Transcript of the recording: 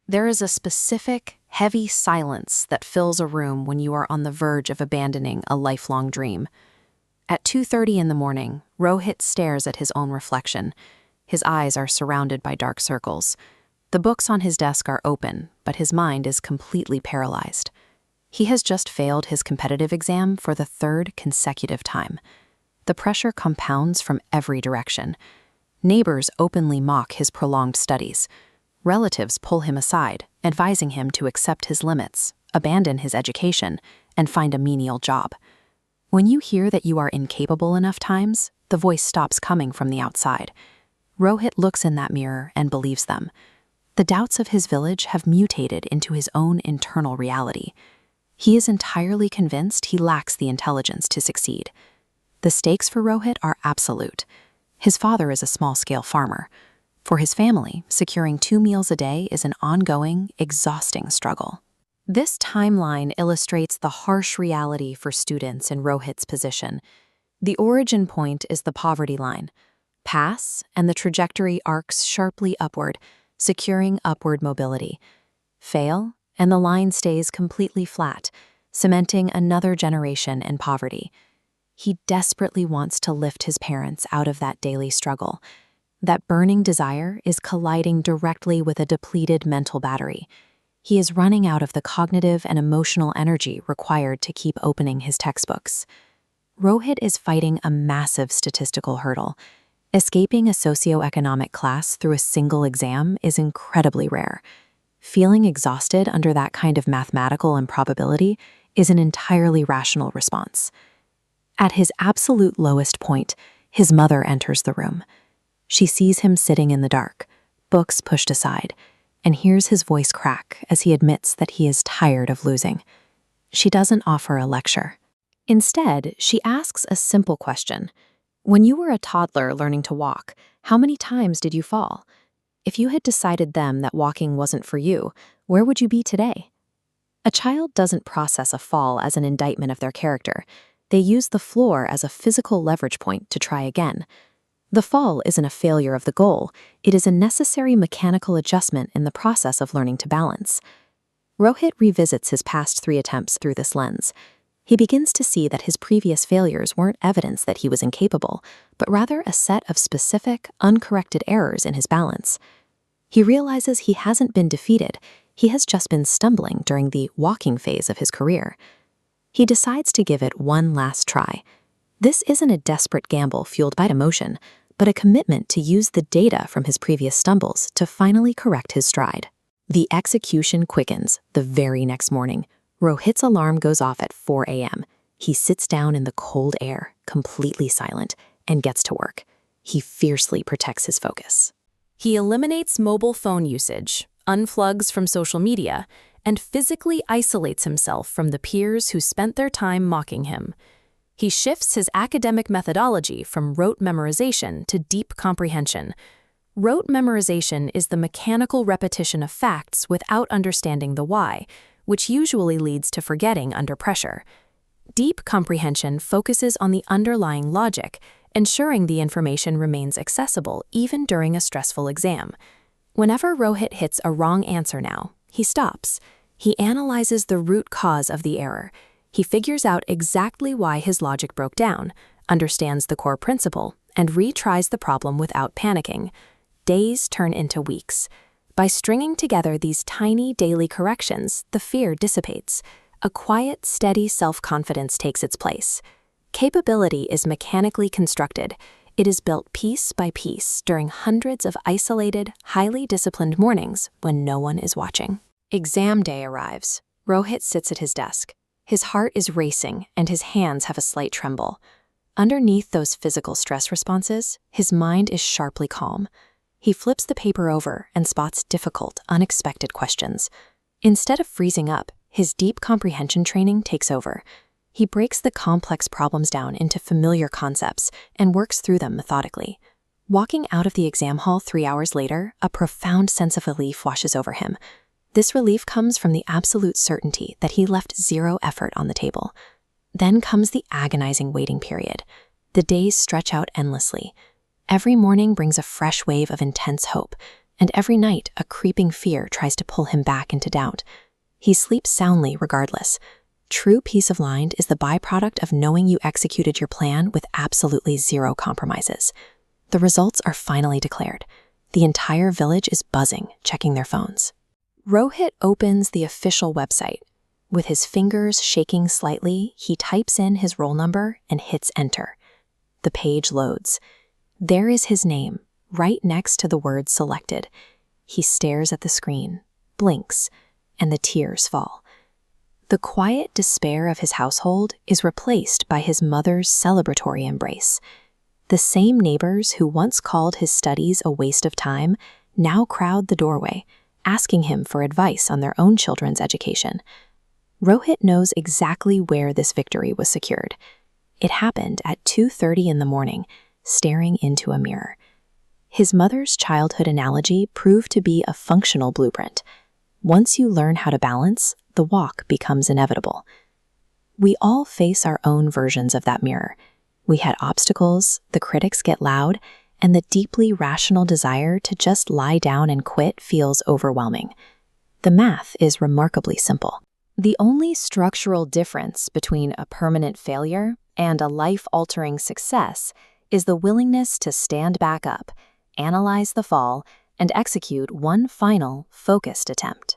There is a specific, heavy silence that fills a room when you are on the verge of abandoning a lifelong dream. At 2:30 in the morning, Rohit stares at his own reflection. His eyes are surrounded by dark circles. The books on his desk are open, but his mind is completely paralyzed. He has just failed his competitive exam for the third consecutive time. The pressure compounds from every direction. Neighbors openly mock his prolonged studies. Relatives pull him aside, advising him to accept his limits, abandon his education, and find a menial job. When you hear that you are incapable enough times, the voice stops coming from the outside. Rohit looks in that mirror and believes them. The doubts of his village have mutated into his own internal reality. He is entirely convinced he lacks the intelligence to succeed. The stakes for Rohit are absolute. His father is a small-scale farmer. For his family, securing 2 meals a day is an ongoing, exhausting struggle. This timeline illustrates the harsh reality for students in Rohit's position. The origin point is the poverty line. Pass, and the trajectory arcs sharply upward, securing upward mobility. Fail, and the line stays completely flat, cementing another generation in poverty. He desperately wants to lift his parents out of that daily struggle. That burning desire is colliding directly with a depleted mental battery. He is running out of the cognitive and emotional energy required to keep opening his textbooks. Rohit is fighting a massive statistical hurdle. Escaping a socioeconomic class through a single exam is incredibly rare. Feeling exhausted under that kind of mathematical improbability is an entirely rational response. At his absolute lowest point, his mother enters the room. She sees him sitting in the dark, books pushed aside, and hears his voice crack as he admits that he is tired of losing. She doesn't offer a lecture. Instead, she asks a simple question. When you were a toddler learning to walk, how many times did you fall? If you had decided then that walking wasn't for you, where would you be today? A child doesn't process a fall as an indictment of their character. They use the floor as a physical leverage point to try again. The fall isn't a failure of the goal. It is a necessary mechanical adjustment in the process of learning to balance. Rohit revisits his past 3 attempts through this lens. He begins to see that his previous failures weren't evidence that he was incapable, but rather a set of specific, uncorrected errors in his balance. He realizes he hasn't been defeated. He has just been stumbling during the walking phase of his career. He decides to give it one last try. This isn't a desperate gamble fueled by emotion, but a commitment to use the data from his previous stumbles to finally correct his stride. The execution quickens the very next morning. Rohit's alarm goes off at 4 a.m. He sits down in the cold air, completely silent, and gets to work. He fiercely protects his focus. He eliminates mobile phone usage, unplugs from social media, and physically isolates himself from the peers who spent their time mocking him. He shifts his academic methodology from rote memorization to deep comprehension. Rote memorization is the mechanical repetition of facts without understanding the why, which usually leads to forgetting under pressure. Deep comprehension focuses on the underlying logic, ensuring the information remains accessible even during a stressful exam. Whenever Rohit hits a wrong answer now, he stops. He analyzes the root cause of the error. He figures out exactly why his logic broke down, understands the core principle, and retries the problem without panicking. Days turn into weeks. By stringing together these tiny daily corrections, the fear dissipates. A quiet, steady self-confidence takes its place. Capability is mechanically constructed. It is built piece by piece during hundreds of isolated, highly disciplined mornings when no one is watching. Exam day arrives. Rohit sits at his desk. His heart is racing and his hands have a slight tremble. Underneath those physical stress responses, his mind is sharply calm. He flips the paper over and spots difficult, unexpected questions. Instead of freezing up, his deep comprehension training takes over. He breaks the complex problems down into familiar concepts and works through them methodically. Walking out of the exam hall 3 hours later, a profound sense of relief washes over him. This relief comes from the absolute certainty that he left 0 effort on the table. Then comes the agonizing waiting period. The days stretch out endlessly. Every morning brings a fresh wave of intense hope. and every night a creeping fear tries to pull him back into doubt. He sleeps soundly regardless. True peace of mind is the byproduct of knowing you executed your plan with absolutely zero compromises. The results are finally declared. The entire village is buzzing, checking their phones. Rohit opens the official website. With his fingers shaking slightly, he types in his roll number and hits enter. The page loads. There is his name, right next to the word selected. He stares at the screen, blinks, and the tears fall. The quiet despair of his household is replaced by his mother's celebratory embrace. The same neighbors who once called his studies a waste of time now crowd the doorway, asking him for advice on their own children's education. Rohit knows exactly where this victory was secured. It happened at 2:30 in the morning, staring into a mirror. His mother's childhood analogy proved to be a functional blueprint. Once you learn how to balance, the walk becomes inevitable. We all face our own versions of that mirror. We had obstacles, the critics get loud, and the deeply rational desire to just lie down and quit feels overwhelming. The math is remarkably simple. The only structural difference between a permanent failure and a life-altering success is the willingness to stand back up, analyze the fall, and execute one final, focused attempt.